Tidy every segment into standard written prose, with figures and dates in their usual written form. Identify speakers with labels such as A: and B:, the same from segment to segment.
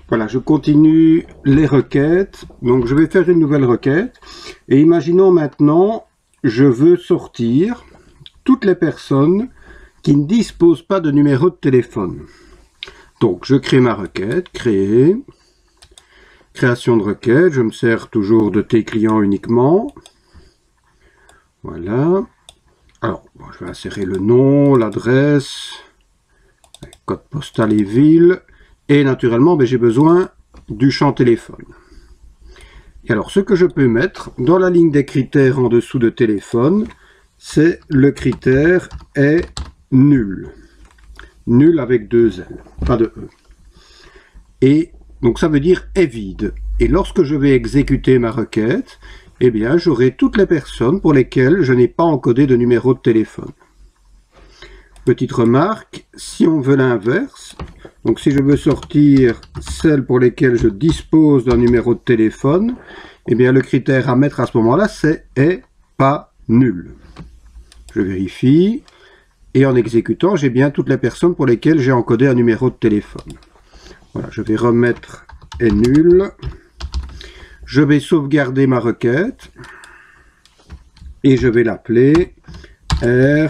A: Voilà, je continue les requêtes. Donc je vais faire une nouvelle requête. Et imaginons maintenant, je veux sortir toutes les personnes qui ne disposent pas de numéro de téléphone. Donc je crée ma requête, créer, création de requête, je me sers toujours de tes clients uniquement. Voilà. Alors, bon, je vais insérer le nom, l'adresse, code postal et ville. Et naturellement, j'ai besoin du champ téléphone. Et alors, ce que je peux mettre dans la ligne des critères en dessous de téléphone, c'est le critère est nul. Nul avec deux L, pas de E. Et donc, ça veut dire est vide. Et lorsque je vais exécuter ma requête, eh bien, j'aurai toutes les personnes pour lesquelles je n'ai pas encodé de numéro de téléphone. Petite remarque, si on veut l'inverse, donc si je veux sortir celles pour lesquelles je dispose d'un numéro de téléphone, eh bien le critère à mettre à ce moment-là, c'est est pas nul. Je vérifie, et en exécutant, j'ai bien toutes les personnes pour lesquelles j'ai encodé un numéro de téléphone. Voilà, je vais remettre est nul. Je vais sauvegarder ma requête, et je vais l'appeler R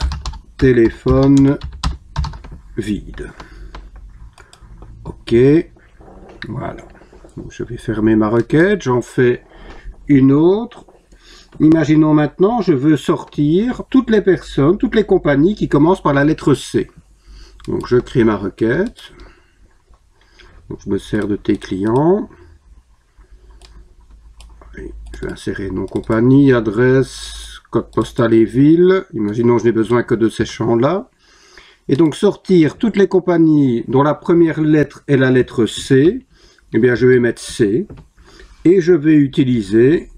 A: téléphone vide. Ok, voilà. Donc, je vais fermer ma requête, j'en fais une autre. Imaginons maintenant, je veux sortir toutes les personnes, toutes les compagnies qui commencent par la lettre C. Donc je crée ma requête. Donc, je me sers de tes clients. Je vais insérer nom compagnie, adresse, code postal et ville. Imaginons que je n'ai besoin que de ces champs-là. Et donc sortir toutes les compagnies dont la première lettre est la lettre C, eh bien je vais mettre C. Et je vais utiliser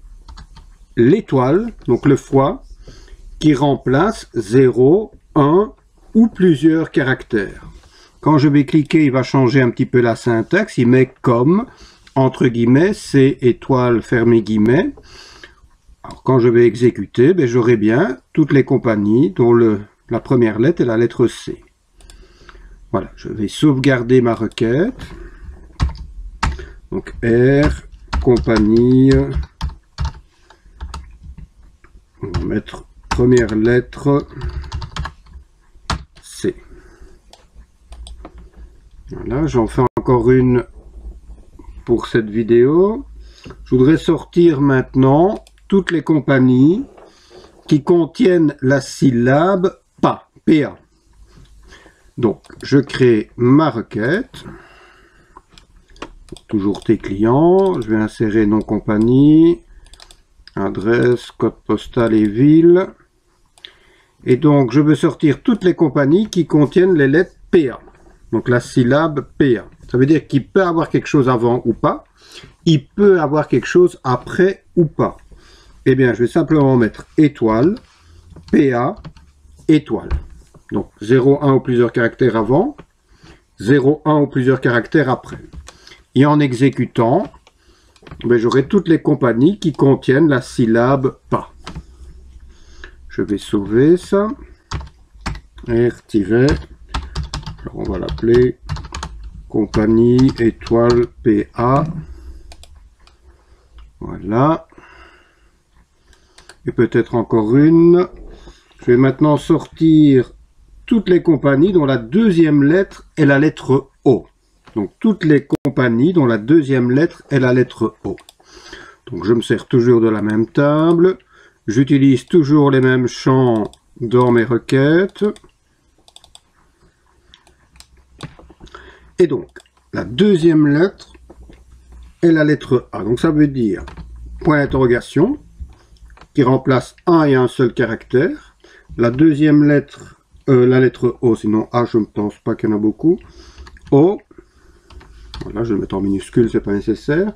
A: l'étoile, donc le fois, qui remplace 0, 1 ou plusieurs caractères. Quand je vais cliquer, il va changer un petit peu la syntaxe. Il met comme, entre guillemets, C étoile fermé guillemets. Alors, quand je vais exécuter, j'aurai bien toutes les compagnies dont la première lettre est la lettre C. Voilà, je vais sauvegarder ma requête. Donc R, compagnie, on va mettre première lettre C. Voilà, j'en fais encore une pour cette vidéo. Je voudrais sortir maintenant toutes les compagnies qui contiennent la syllabe PA, PA. Donc, je crée ma requête. Toujours tes clients. Je vais insérer nom compagnie, adresse, code postal et ville. Et donc, je veux sortir toutes les compagnies qui contiennent les lettres PA. Donc, la syllabe PA. Ça veut dire qu'il peut avoir quelque chose avant ou pas. Il peut avoir quelque chose après ou pas. Eh bien, je vais simplement mettre étoile, PA, étoile. Donc 0, 1 ou plusieurs caractères avant, 0, 1 ou plusieurs caractères après. Et en exécutant, j'aurai toutes les compagnies qui contiennent la syllabe PA. Je vais sauver ça. R- alors on va l'appeler compagnie étoile PA. Voilà. Et peut-être encore une. Je vais maintenant sortir toutes les compagnies dont la deuxième lettre est la lettre O. Donc toutes les compagnies dont la deuxième lettre est la lettre O. Donc je me sers toujours de la même table. J'utilise toujours les mêmes champs dans mes requêtes. Et donc la deuxième lettre est la lettre A. Donc ça veut dire point d'interrogation qui remplace un et un seul caractère. La deuxième lettre, la lettre O, sinon A, je ne pense pas qu'il y en a beaucoup. O, voilà, je vais le mettre en minuscule, c'est pas nécessaire.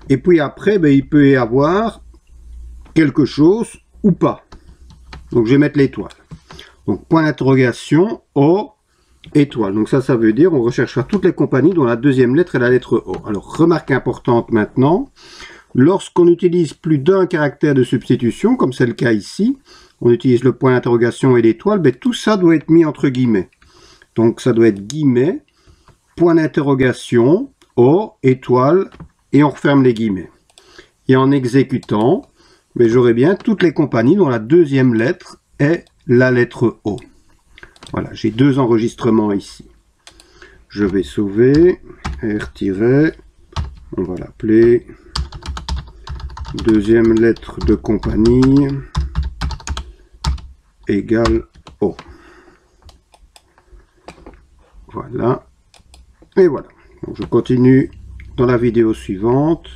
A: Et puis après, il peut y avoir quelque chose ou pas. Donc je vais mettre l'étoile. Donc point d'interrogation, O, étoile. Donc ça veut dire on recherchera toutes les compagnies dont la deuxième lettre est la lettre O. Alors remarque importante maintenant, lorsqu'on utilise plus d'un caractère de substitution, comme c'est le cas ici, on utilise le point d'interrogation et l'étoile, tout ça doit être mis entre guillemets. Donc ça doit être guillemets, point d'interrogation, O, étoile, et on referme les guillemets. Et en exécutant, mais j'aurai bien toutes les compagnies dont la deuxième lettre est la lettre O. Voilà, j'ai deux enregistrements ici. Je vais sauver, R-, on va l'appeler deuxième lettre de compagnie égale O. Voilà, et voilà. Donc je continue dans la vidéo suivante.